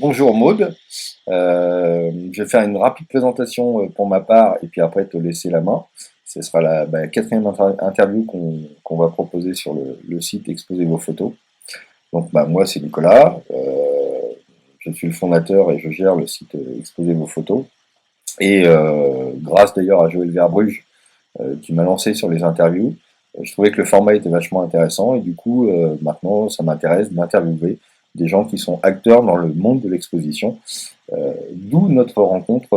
Bonjour Maude. Je vais faire une rapide présentation pour ma part et puis après te laisser la main. Ce sera la quatrième interview qu'on va proposer sur le site Exposez vos photos. Donc moi c'est Nicolas, je suis le fondateur et je gère le site Exposez vos photos. Et grâce d'ailleurs à Joël Verbruge qui m'a lancé sur les interviews, je trouvais que le format était vachement intéressant et du coup maintenant ça m'intéresse d'interviewer des gens qui sont acteurs dans le monde de l'exposition, d'où notre rencontre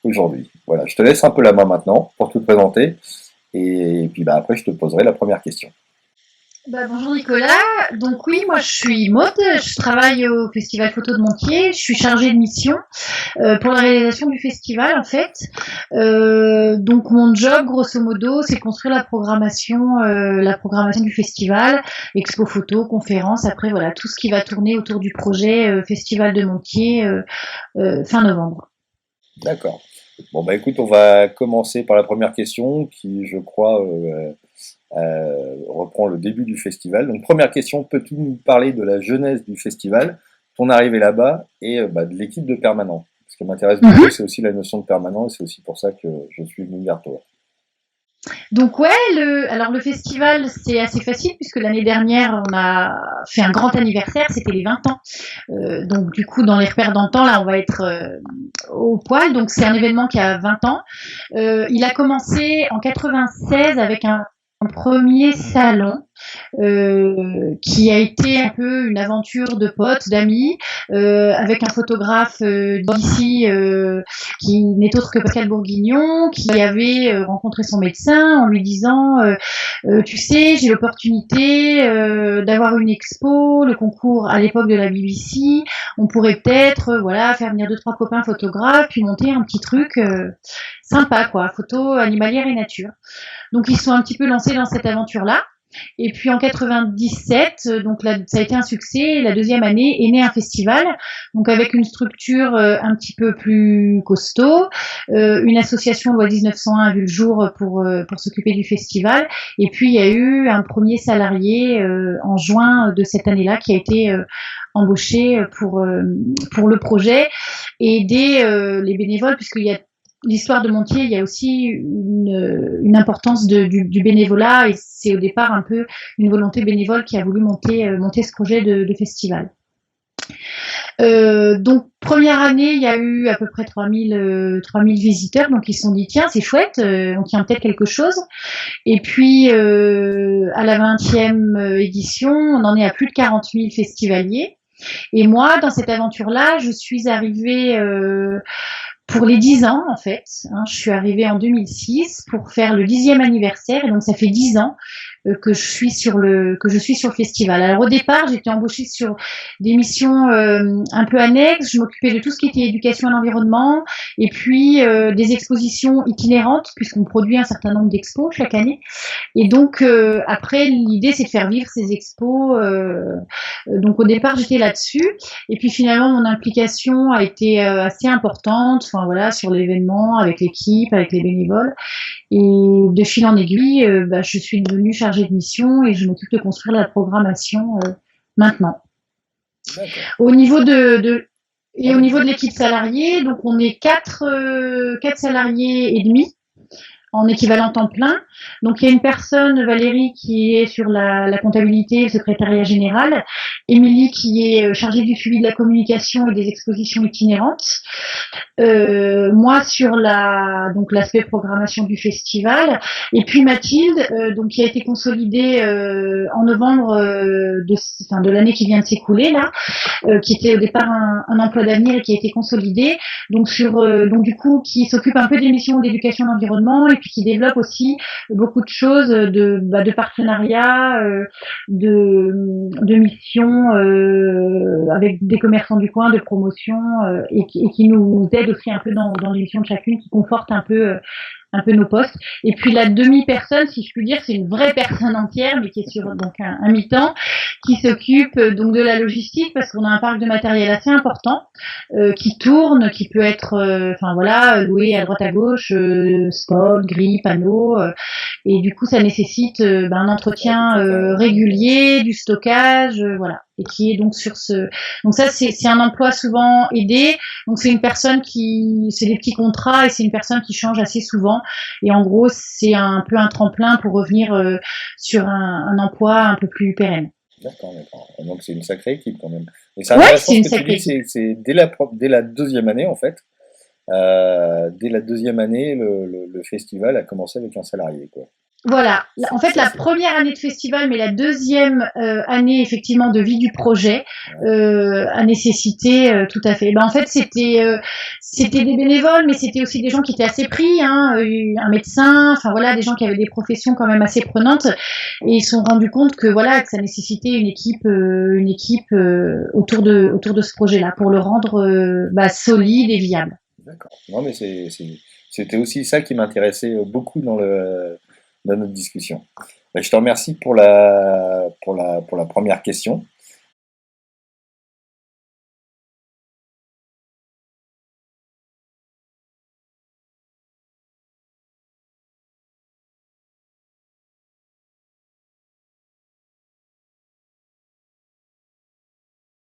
aujourd'hui. Voilà, je te laisse un peu la main maintenant pour te présenter et puis après je te poserai la première question. Bonjour Nicolas, donc oui, moi je suis Maude, je travaille au Festival Photo de Montier, je suis chargée de mission pour la réalisation du festival en fait. Donc mon job grosso modo c'est construire la programmation du festival, expo photo, conférences, après voilà tout ce qui va tourner autour du projet Festival de Montier fin novembre. D'accord. Bon bah écoute, on va commencer par la première question qui je crois reprend le début du festival. Donc première question, peux-tu nous parler de la genèse du festival, ton arrivée là-bas et de l'équipe de permanent? Ce qui m'intéresse beaucoup, c'est aussi la notion de permanent et c'est aussi pour ça que je suis venu vers toi. Donc ouais, alors le festival c'est assez facile puisque l'année dernière on a fait un grand anniversaire, c'était les 20 ans. Donc du coup dans les repères d'antan là on va être au poil. Donc c'est un événement qui a 20 ans. Il a commencé en 96 avec un premier salon qui a été un peu une aventure de potes, d'amis, avec un photographe d'ici qui n'est autre que Pascal Bourguignon, qui avait rencontré son médecin en lui disant tu sais, j'ai l'opportunité d'avoir une expo, le concours à l'époque de la BBC, on pourrait peut-être voilà faire venir 2-3 copains photographes, puis monter un petit truc sympa quoi, photo animalière et nature. Donc ils sont un petit peu lancés dans cette aventure-là. Et puis en 97, donc là, ça a été un succès. La deuxième année est né un festival, donc avec une structure un petit peu plus costaud. Une association loi 1901 a vu le jour pour s'occuper du festival. Et puis il y a eu un premier salarié en juin de cette année-là qui a été embauché pour le projet et aider les bénévoles puisqu'il y a l'histoire de Montier, il y a aussi une importance du bénévolat et c'est au départ un peu une volonté bénévole qui a voulu monter ce projet de festival. Donc première année, il y a eu à peu près 3000 visiteurs, donc ils se sont dit tiens c'est chouette, on tient peut-être quelque chose. Et puis à la 20e édition, on en est à plus de 40 000 festivaliers. Et moi, dans cette aventure-là, je suis arrivée pour les 10 ans, en fait. Je suis arrivée en 2006 pour faire le 10e anniversaire. Et donc, ça fait 10 ans que je suis sur le festival. Alors, au départ, j'étais embauchée sur des missions un peu annexes. Je m'occupais de tout ce qui était éducation à l'environnement et puis des expositions itinérantes puisqu'on produit un certain nombre d'expos chaque année. Et donc, après, l'idée, c'est de faire vivre ces expos. Donc, au départ, j'étais là-dessus. Et puis, finalement, mon implication a été assez importante, enfin, voilà, sur l'événement, avec l'équipe, avec les bénévoles. Et de fil en aiguille, je suis devenue chargée de mission et je m'occupe de construire la programmation maintenant. Au niveau au niveau de l'équipe salariée, donc on est 4 salariés et demi en équivalent temps plein. Donc il y a une personne, Valérie, qui est sur la comptabilité, le secrétariat général, Émilie qui est chargée du suivi de la communication et des expositions itinérantes, moi sur donc l'aspect programmation du festival, et puis Mathilde, donc qui a été consolidée en novembre de l'année qui vient de s'écouler là, qui était au départ un emploi d'avenir et qui a été consolidé, donc donc du coup qui s'occupe un peu des missions d'éducation à l'environnement et puis qui développe aussi beaucoup de choses de partenariats, de missions avec des commerçants du coin, de promotion et qui nous aide aussi un peu dans les missions de chacune, qui conforte un peu nos postes. Et puis la demi-personne, si je puis dire, c'est une vraie personne entière, mais qui est sur donc un mi-temps, qui s'occupe donc de la logistique parce qu'on a un parc de matériel assez important qui tourne, qui peut être loué à droite à gauche, spot, grilles, panneaux, Et du coup, ça nécessite un entretien régulier, du stockage, voilà. Et qui est donc sur ce. Donc ça, c'est un emploi souvent aidé. Donc c'est une personne c'est des petits contrats et c'est une personne qui change assez souvent. Et en gros, c'est un peu un tremplin pour revenir sur un emploi un peu plus pérenne. D'accord, d'accord. Donc c'est une sacrée équipe quand même. Et c'est Ouais, intéressant c'est ce une que tu sacrée dis, équipe. c'est dès la deuxième année en fait. Dès la deuxième année, le festival a commencé avec un salarié, quoi. Voilà. En fait, Ça, la c'est... première année de festival, mais la deuxième année effectivement de vie du projet Ouais, a nécessité tout à fait. En fait, c'était des bénévoles, mais c'était aussi des gens qui étaient assez pris, hein, un médecin, enfin voilà, des gens qui avaient des professions quand même assez prenantes, et ils se sont rendus compte que voilà que ça nécessitait une équipe autour de ce projet-là pour le rendre solide et viable. d'accord. Non, mais c'était aussi ça qui m'intéressait beaucoup dans notre discussion. Ben, je te remercie pour la première question.